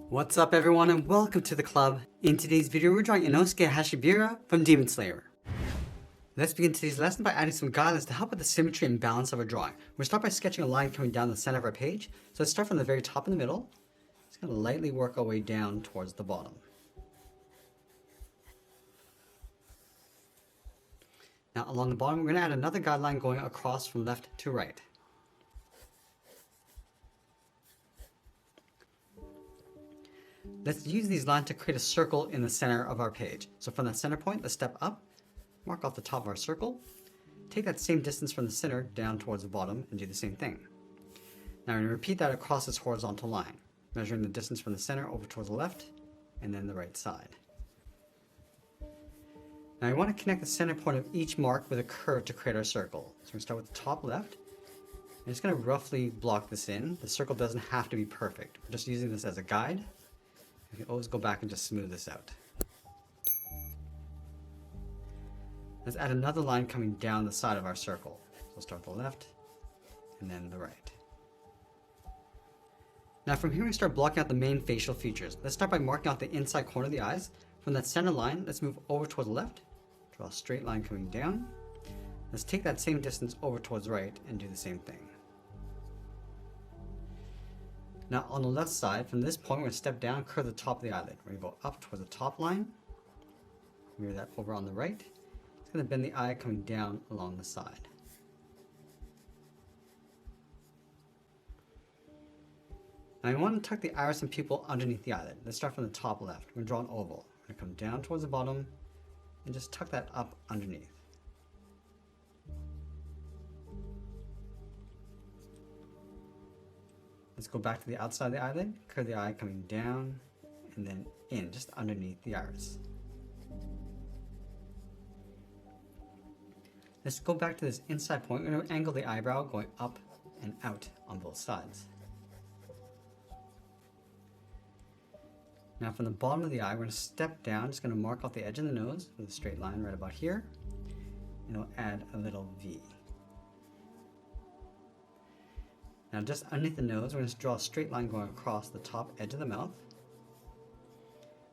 What's up everyone and welcome to the club. In today's video we're drawing Inosuke Hashibira from Demon Slayer. Let's begin today's lesson by adding some guidelines to help with the symmetry and balance of our drawing. We'll start by sketching a line coming down the center of our page. So let's start from the very top in the middle. Just going to lightly work our way down towards the bottom. Now along the bottom we're going to add another guideline going across from left to right. Let's use these lines to create a circle in the center of our page. So from that center point, let's step up, mark off the top of our circle, take that same distance from the center down towards the bottom and do the same thing. Now we're going to repeat that across this horizontal line, measuring the distance from the center over towards the left and then the right side. Now we want to connect the center point of each mark with a curve to create our circle. So we're going to start with the top left. I'm just going to roughly block this in. The circle doesn't have to be perfect. We're just using this as a guide. You can always go back and just smooth this out. Let's add another line coming down the side of our circle. So we'll start with the left and then the right. Now from here we start blocking out the main facial features. Let's start by marking out the inside corner of the eyes. From that center line, let's move over towards the left, draw a straight line coming down. Let's take that same distance over towards the right and do the same thing. Now on the left side, from this point, we're going to step down, curve the top of the eyelid. We're going to go up towards the top line, mirror that over on the right. It's going to bend the eye coming down along the side. Now we want to tuck the iris and pupil underneath the eyelid. Let's start from the top left. We're going to draw an oval. We're going to come down towards the bottom and just tuck that up underneath. Let's go back to the outside of the eyelid, curve the eye coming down and then in, just underneath the iris. Let's go back to this inside point. We're going to angle the eyebrow going up and out on both sides. Now from the bottom of the eye, we're going to step down, just going to mark off the edge of the nose with a straight line right about here, and we'll add a little V. Now just underneath the nose, we're going to draw a straight line going across the top edge of the mouth.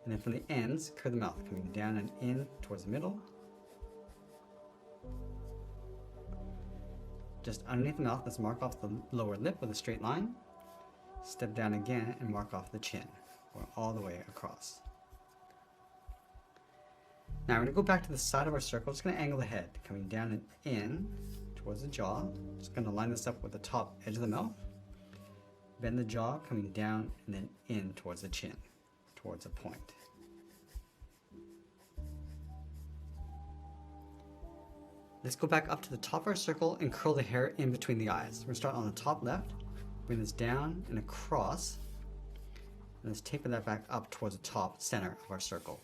And then from the ends, curve the mouth, coming down and in towards the middle. Just underneath the mouth, let's mark off the lower lip with a straight line. Step down again and mark off the chin, going all the way across. Now we're going to go back to the side of our circle, just going to angle the head, coming down and in towards the jaw. Just going to line this up with the top edge of the mouth. Bend the jaw, coming down and then in towards the chin, towards a point. Let's go back up to the top of our circle and curl the hair in between the eyes. We're going to start on the top left, bring this down and across, and let's taper that back up towards the top center of our circle.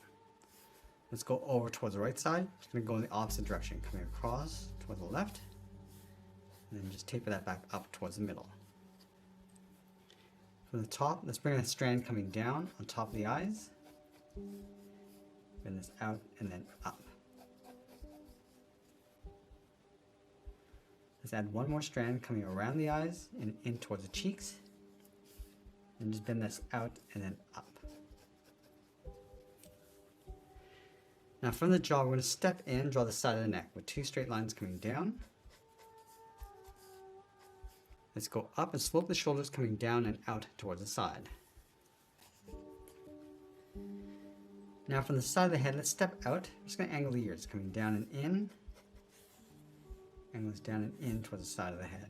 Let's go over towards the right side. Just going to go in the opposite direction, coming across towards the left, and then just taper that back up towards the middle. From the top, let's bring a strand coming down on top of the eyes, bend this out and then up. Let's add one more strand coming around the eyes and in towards the cheeks, and just bend this out and then up. Now from the jaw, we're going to step in, draw the side of the neck with two straight lines coming down. Let's go up and slope the shoulders coming down and out towards the side. Now from the side of the head, let's step out. I'm just going to angle the ears coming down and in. Angle this down and in towards the side of the head.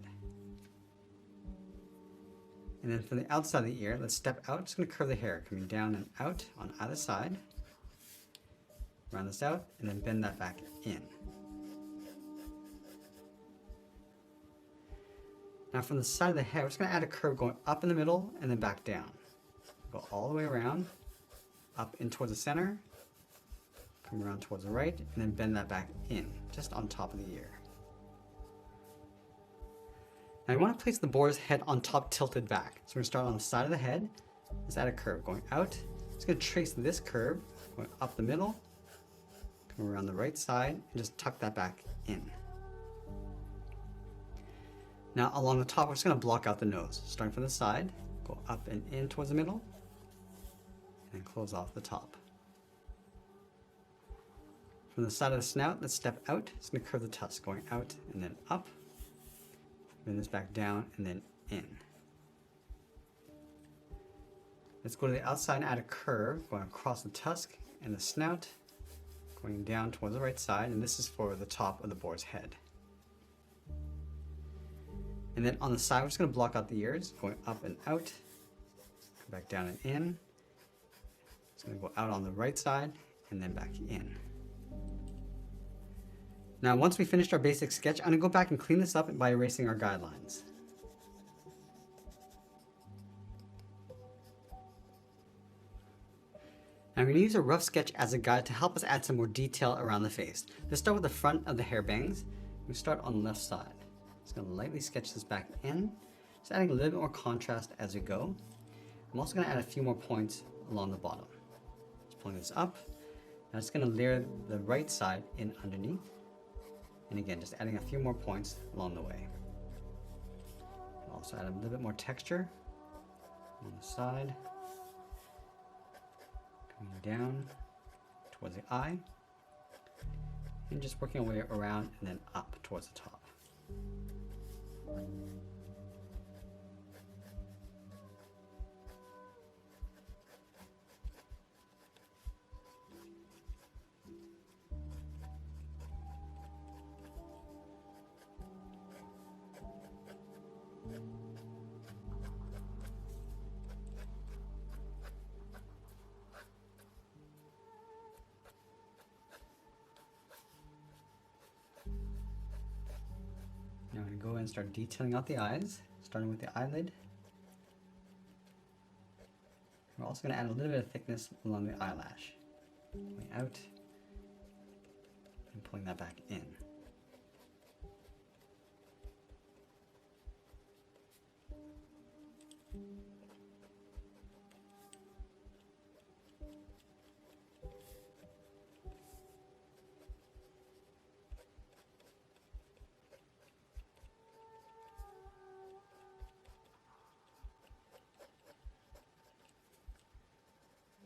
And then from the outside of the ear, let's step out. Just going to curve the hair coming down and out on either side. Round this out and then bend that back in. Now from the side of the head, we're just going to add a curve going up in the middle and then back down. Go all the way around, up in towards the center, come around towards the right, and then bend that back in, just on top of the ear. Now you want to place the boar's head on top tilted back. So we're going to start on the side of the head. Let's add a curve going out. Just going to trace this curve going up the middle, come around the right side, and just tuck that back in. Now along the top, we're just going to block out the nose. Starting from the side, go up and in towards the middle, and close off the top. From the side of the snout, let's step out. It's going to curve the tusk, going out and then up. Bring this back down and then in. Let's go to the outside and add a curve, going across the tusk and the snout, going down towards the right side, and this is for the top of the boar's head. And then on the side, we're just going to block out the ears, going up and out, come back down and in. It's going to go out on the right side and then back in. Now, once we finished our basic sketch, I'm going to go back and clean this up by erasing our guidelines. I'm going to use a rough sketch as a guide to help us add some more detail around the face. Let's start with the front of the hair bangs. We start on the left side. Just going to lightly sketch this back in, just adding a little bit more contrast as we go. I'm also going to add a few more points along the bottom. Just pulling this up. Now it's going to layer the right side in underneath. And again, just adding a few more points along the way. I'll also add a little bit more texture on the side. Coming down towards the eye. And just working our way around and then up towards the top. Now I'm going to go and start detailing out the eyes, starting with the eyelid. We're also going to add a little bit of thickness along the eyelash. Going out and pulling that back in.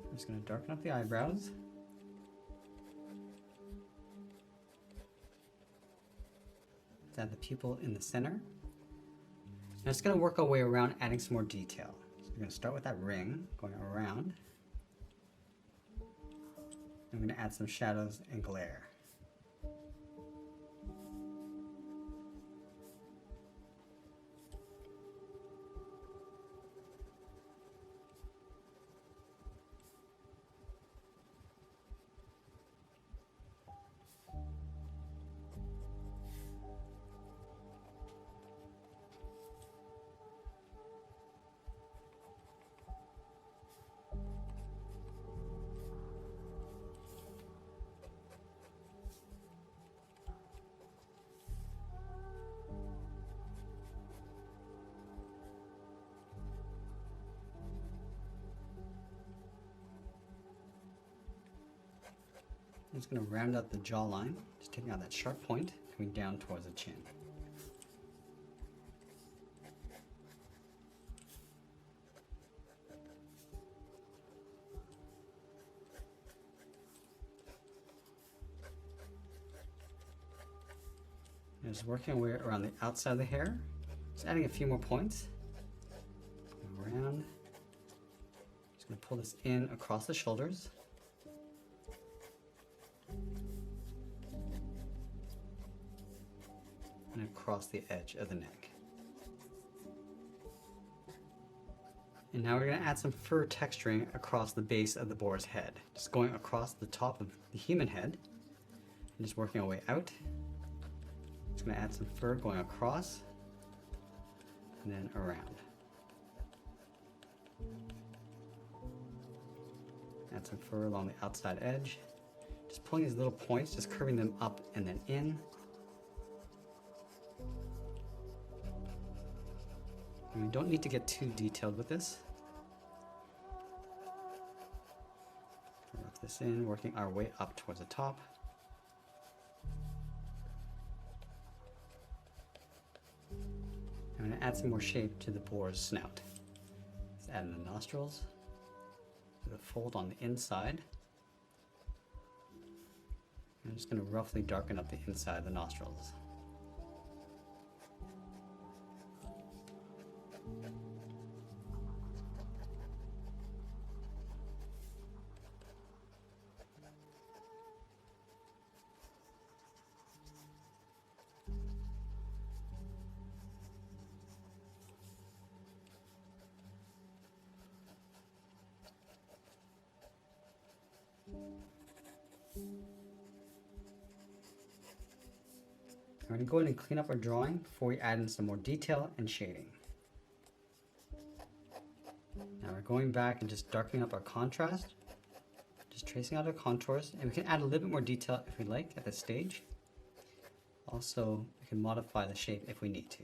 I'm just going to darken up the eyebrows. Let's add the pupil in the center. Now it's going to work our way around, adding some more detail. So we're going to start with that ring, going around. I'm going to add some shadows and glare. I'm just going to round out the jawline, just taking out that sharp point, coming down towards the chin. And just working our way around the outside of the hair, just adding a few more points. Around. Just going to pull this in across the shoulders. And across the edge of the neck. And now we're going to add some fur texturing across the base of the boar's head. Just going across the top of the human head and just working our way out. Just going to add some fur going across and then around. Add some fur along the outside edge. Just pulling these little points, just curving them up and then in. And we don't need to get too detailed with this. Rough this in, working our way up towards the top. I'm going to add some more shape to the boar's snout. Let's add in the nostrils, the fold on the inside. I'm just going to roughly darken up the inside of the nostrils. We're going to go in and clean up our drawing before we add in some more detail and shading. Now we're going back and just darkening up our contrast, just tracing out our contours, and we can add a little bit more detail if we like at this stage. Also, we can modify the shape if we need to.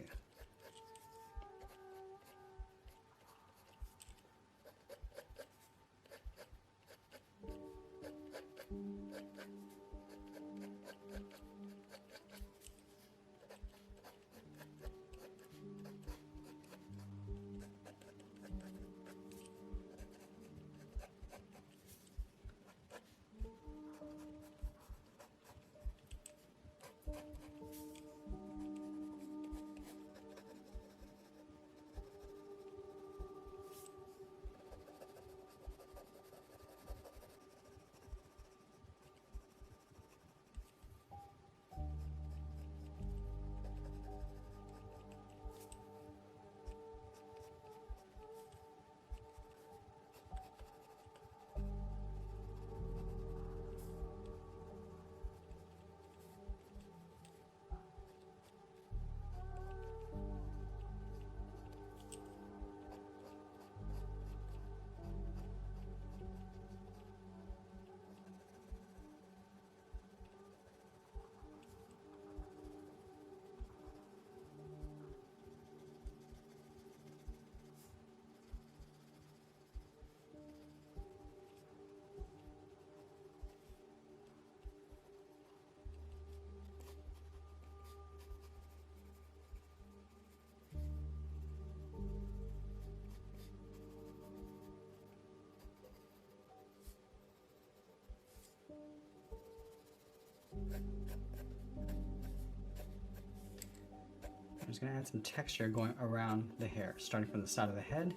I'm just going to add some texture going around the hair, starting from the side of the head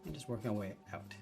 and just working our way out.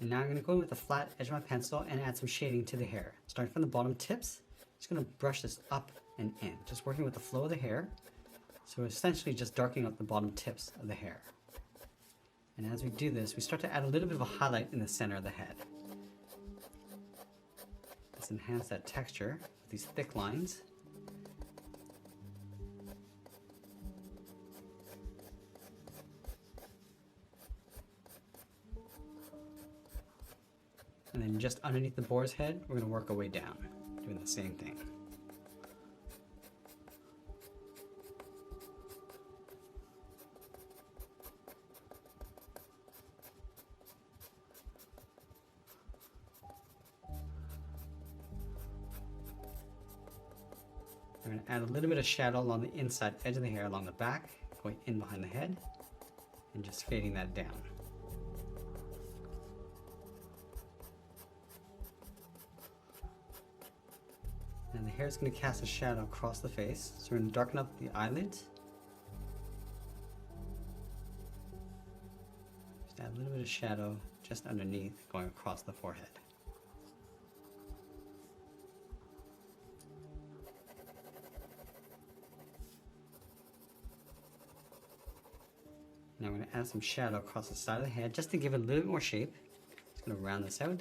And now I'm going to go in with the flat edge of my pencil and add some shading to the hair. Starting from the bottom tips, just going to brush this up and in, just working with the flow of the hair. So essentially just darkening up the bottom tips of the hair. And as we do this, we start to add a little bit of a highlight in the center of the head. Let's enhance that texture with these thick lines. And then just underneath the boar's head, we're going to work our way down, doing the same thing. going to add a little bit of shadow along the inside edge of the hair, along the back, going in behind the head, and just fading that down. And the hair is going to cast a shadow across the face, so we're going to darken up the eyelids. Just add a little bit of shadow just underneath, going across the forehead. Now I'm going to add some shadow across the side of the head just to give it a little bit more shape. Just going to round this out.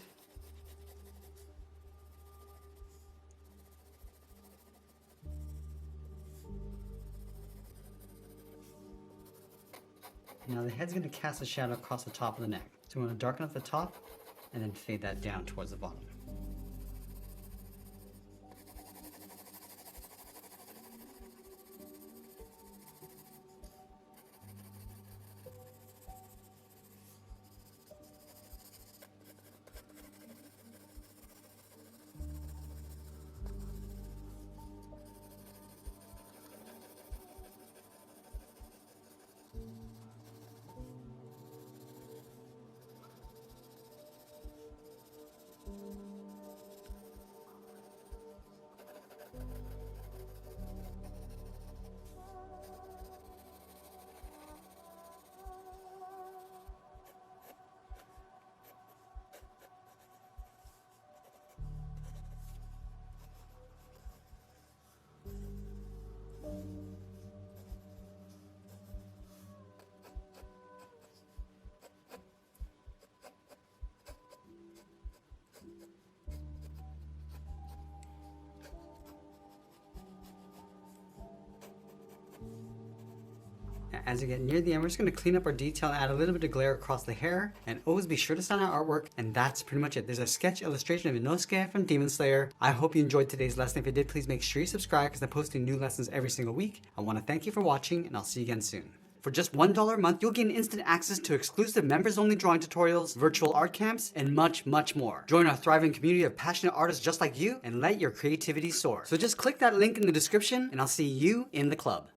Now the head's going to cast a shadow across the top of the neck. So we want to darken up the top and then fade that down towards the bottom. As you get near the end, we're just going to clean up our detail, add a little bit of glare across the hair, and always be sure to sign our artwork, and that's pretty much it. There's a sketch illustration of Inosuke from Demon Slayer. I hope you enjoyed today's lesson. If you did, please make sure you subscribe because I'm posting new lessons every single week. I want to thank you for watching, and I'll see you again soon. For just $1 a month, you'll gain instant access to exclusive members-only drawing tutorials, virtual art camps, and much, much more. Join our thriving community of passionate artists just like you and let your creativity soar. So just click that link in the description, and I'll see you in the club.